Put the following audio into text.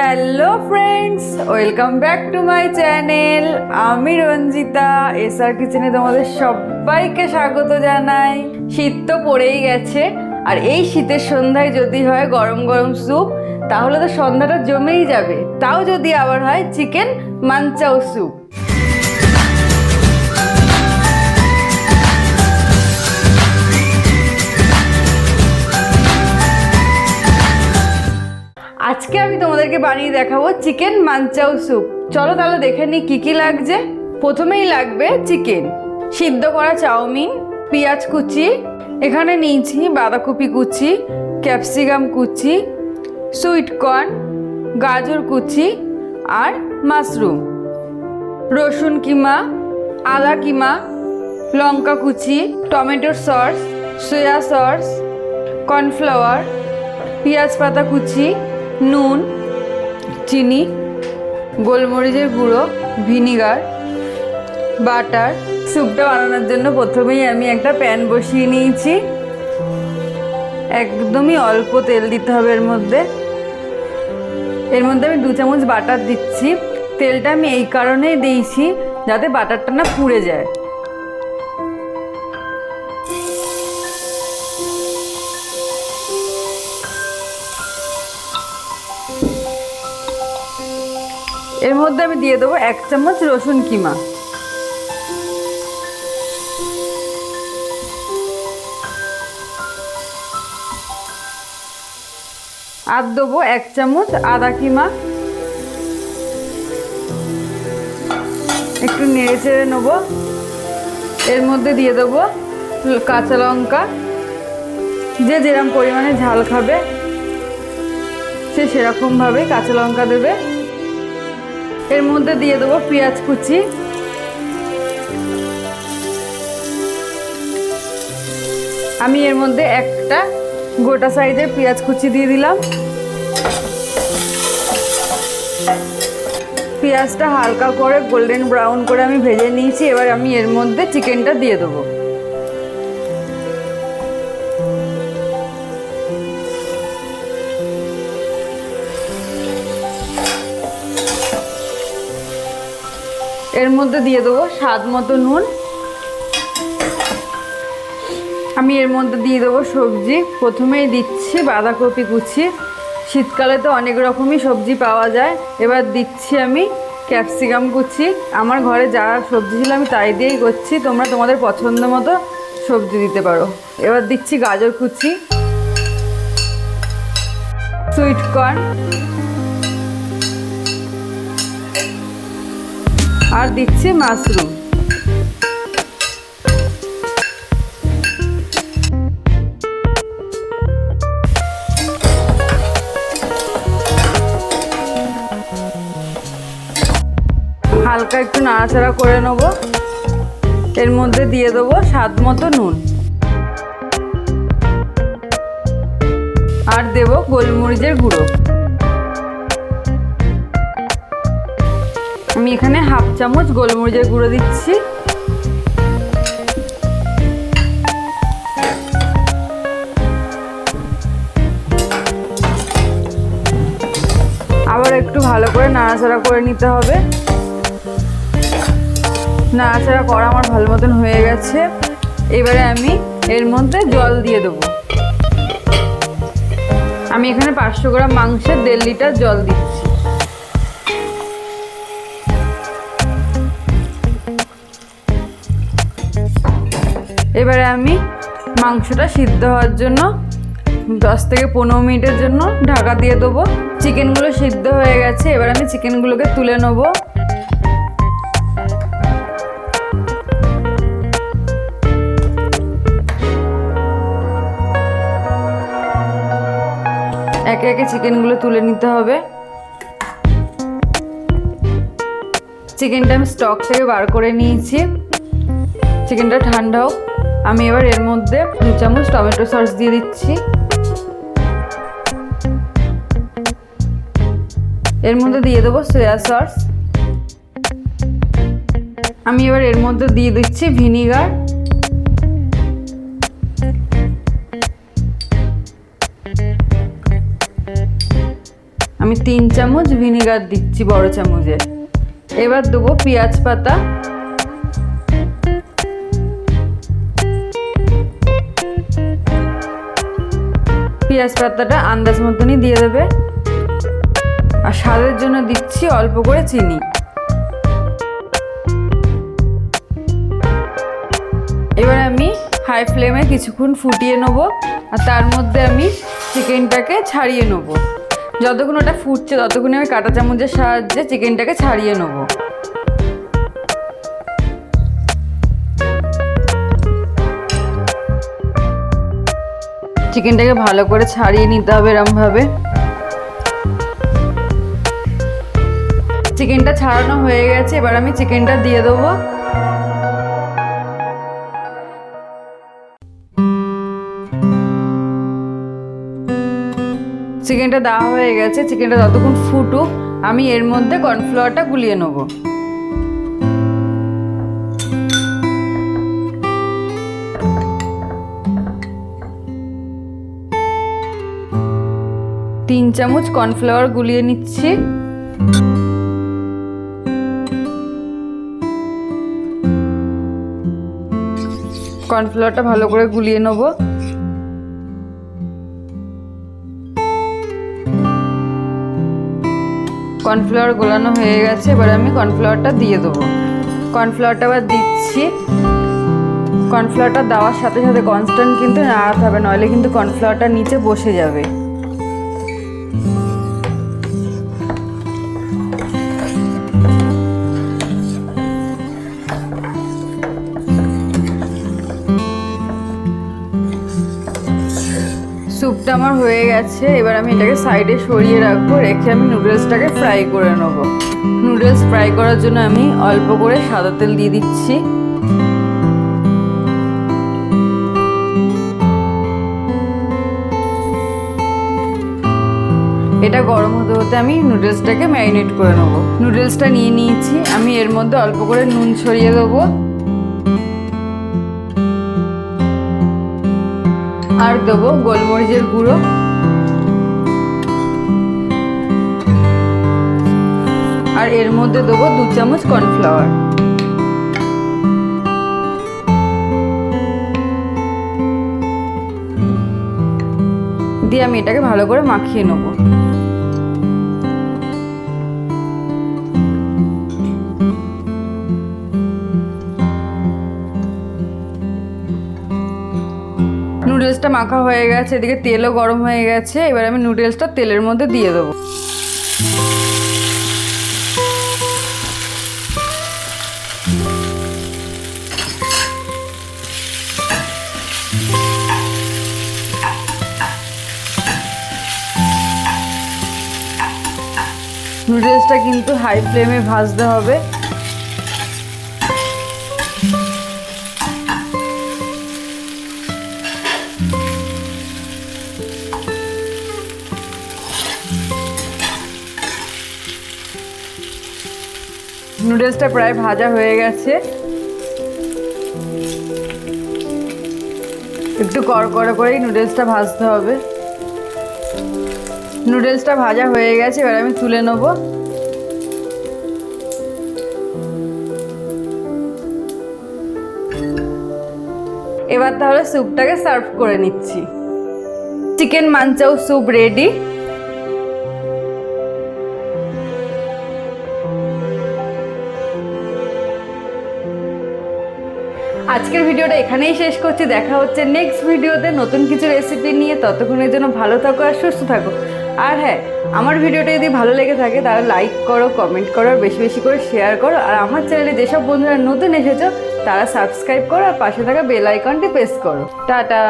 Hello friends, welcome back to my channel. আমি Ranjita, SR কিচেনে তোমাদের সবাইকে স্বাগত জানাই। শীত তো পড়েই গেছে, আর এই শীতের সন্ধ্যায় যদি হয় গরম গরম স্যুপ, তাহলে তো সন্ধ্যাটা জমেই যাবে। তাও যদি আবার হয় চিকেন মানচাও স্যুপ। আজকে আমি তোমাদেরকে বানিয়ে দেখাবো চিকেন মানচাও স্যুপ। চলো তাহলে দেখে নিই কী কী লাগছে। প্রথমেই লাগবে চিকেন, সিদ্ধ করা চাউমিন, পেঁয়াজ কুচি, এখানে নিয়েছি বাঁধাকপি কুচি, ক্যাপসিকাম কুচি, সুইট কর্ন, গাজর কুচি আর মাশরুম, রসুন কিমা, আদা কিমা, লঙ্কা কুচি, টমেটোর সস, সয়া সস, কর্নফ্লাওয়ার, পেঁয়াজ পাতা কুচি, নুন, চিনি, গোলমরিচের গুঁড়ো, ভিনিগার, বাটার। স্যুপটা বানানোর জন্য প্রথমেই আমি একটা প্যান বসিয়ে নিয়েছি। একদমই অল্প তেল দিতে হবে এর মধ্যে আমি 2 চামচ বাটার দিচ্ছি। তেলটা আমি এই কারণেই দিয়েছি যাতে বাটারটা না পুড়ে যায়। এর মধ্যে আমি দিয়ে দেবো 1 চামচ রসুন কিমা, আর দেবো 1 চামচ আদা কিমা। একটু নেড়ে চেড়ে নেবো। এর মধ্যে দিয়ে দেবো কাঁচা লঙ্কা, যে যেরকম পরিমাণে ঝাল খাবে সে সেরকমভাবেই কাঁচা লঙ্কা দেবে। এর মধ্যে দিয়ে দেবো পেঁয়াজ কুচি, আমি এর মধ্যে একটা গোটা সাইজের পেঁয়াজ কুচি দিয়ে দিলাম। পেঁয়াজটা হালকা করে গোল্ডেন ব্রাউন করে আমি ভেজে নিয়েছি। এবার আমি এর মধ্যে চিকেনটা দিয়ে দেবো। এর মধ্যে দিয়ে দেবো স্বাদ মতো নুন। আমি এর মধ্যে দিয়ে দেবো সবজি। প্রথমেই দিচ্ছি বাঁধাকপি কুচি। শীতকালে তো অনেক রকমই সবজি পাওয়া যায়। এবার দিচ্ছি আমি ক্যাপসিকাম কুচি। আমার ঘরে যা সবজি ছিল আমি তাই দিয়েই করছি, তোমরা তোমাদের পছন্দ মতো সবজি দিতে পারো। এবার দিচ্ছি গাজর কুচি, সুইট কর্ন, আর দিচ্ছি মাশরুম। হালকা একটু নাড়াচাড়া করে নেব। এর মধ্যে দিয়ে দেবো স্বাদ মতো নুন, আর দেবো গোলমরিচের গুঁড়ো। আমি এখানে 1/2 চামচ গোলমরিচের গুঁড়ো দিচ্ছি। আবার একটু ভালো করে নাড়াচাড়া করে নিতে হবে। নাড়াচাড়া করা আমার ভালো মতন হয়ে গেছে। এবারে আমি এর মধ্যে জল দিয়ে দেবো। আমি এখানে 500 গ্রাম মাংসের 1.5 লিটার জল দিচ্ছি। এবারে আমি মাংসটা সিদ্ধ হওয়ার জন্য 10 থেকে 15 মিনিটের জন্য ঢাকা দিয়ে দেবো। চিকেনগুলো সিদ্ধ হয়ে গেছে। এবার আমি চিকেনগুলোকে তুলে নেব। একে একে চিকেনগুলো তুলে নিতে হবে। চিকেনটা আমি স্টক থেকে বার করে নিয়েছি। চিকেনটা ঠান্ডা হোক। আমি এবার এর মধ্যে 2 চামচ টমেটো সস দিয়ে দিচ্ছি। এর মধ্যে দিয়ে দেবো সয়া সস। আমি এবার এর মধ্যে দিয়ে দিচ্ছি ভিনিগার। আমি 3 চামচ ভিনিগার দিচ্ছি বড় চামচে। এবার দেবো পেঁয়াজ পাতা, পেঁয়াজ পাতাটা আন্দাজ মতনই দিয়ে দেবে। আর স্বাদের জন্য দিচ্ছি অল্প করে চিনি। এবার আমি হাই ফ্লেমে কিছুক্ষণ ফুটিয়ে নেবো, আর তার মধ্যে আমি চিকেনটাকে ছাড়িয়ে নেবো। যতক্ষণ ওটা ফুটছে ততক্ষণ আমি কাঁটা চামচের সাহায্যে চিকেনটাকে ছাড়িয়ে নেবো। চিকেনটাকে ভালো করে ছাড়িয়ে নিতে হবে এরমভাবে। চিকেনটা ছাড়ানো হয়ে গেছে, এবার আমি চিকেনটা দিয়ে দেবো। চিকেনটা দেওয়া হয়ে গেছে। চিকেনটা যতক্ষণ ফুটুক আমি এর মধ্যে কর্নফ্লাওয়ারটা গুলিয়ে নেব। তিন চামচ কর্নফ্লাওয়ার গুলিয়ে নিচ্ছি। কর্নফ্লাওয়ারটা ভালো করে গুলিয়ে নেব। কর্নফ্লাওয়ার গোলানো হয়ে গেছে, এবার আমি কর্নফ্লাওয়ারটা দিয়ে দেবো। কর্নফ্লাওয়ারটা আবার দিচ্ছি। কর্নফ্লাওয়ারটা দেওয়ার সাথে সাথে কনস্ট্যান্ট কিন্তু নাড়াতে হবে, নইলে কিন্তু কর্নফ্লাওয়ারটা নিচে বসে যাবে। স্যুপটা আমার হয়ে গেছে, এবার আমি এটাকে সাইডে সরিয়ে রাখবো। রেখে আমি নুডলসটাকে ফ্রাই করে নেব। নুডলস ফ্রাই করার জন্য আমি অল্প করে সাদা তেল দিয়ে দিচ্ছি। এটা গরম হতে হতে আমি নুডলসটাকে ম্যারিনেট করে নেব। নুডলসটা নিয়ে নিয়েছি, আমি এর মধ্যে অল্প করে নুন ছড়িয়ে দেবো আর দেবো গোলমরিচের গুঁড়ো। আর এর মধ্যে দেবো 2 চামচ কর্নফ্লাওয়ার। দিয়ে আমি এটাকে ভালো করে মাখিয়ে নেব। নুডলসটা মাখা হয়ে গেছে, এদিকে তেলও গরম হয়ে গেছে। এবার আমি নুডলসটা তেলের মধ্যে দিয়ে দেবো। নুডলসটা কিন্তু হাই ফ্লেমে ভাজতে হবে। নুডলসটা প্রায় ভাজা হয়ে গেছে, একটু কড়কড়া করেই নুডলসটা ভাজতে হবে। নুডলসটা ভাজা হয়ে গেছে, এবার আমি তুলে নেব। এবার তাহলে স্যুপটাকে সার্ভ করে নিচ্ছি। Chicken manchow soup ready. আজকের ভিডিওটা এখানেই শেষ করছি। দেখা হচ্ছে নেক্সট ভিডিওতে নতুন কিছু রেসিপি নিয়ে। ততক্ষণের জন্য ভালো থাকো আর সুস্থ থাকো। আর হ্যাঁ, আমার ভিডিওটা যদি ভালো লেগে থাকে তাহলে লাইক করো, কমেন্ট করো, আর বেশি বেশি করে শেয়ার করো। আর আমার চ্যানেলে যেসব বন্ধুরা নতুন এসেছো তারা সাবস্ক্রাইব করো আর পাশে থাকা বেল আইকনটি প্রেস করো। টাটা।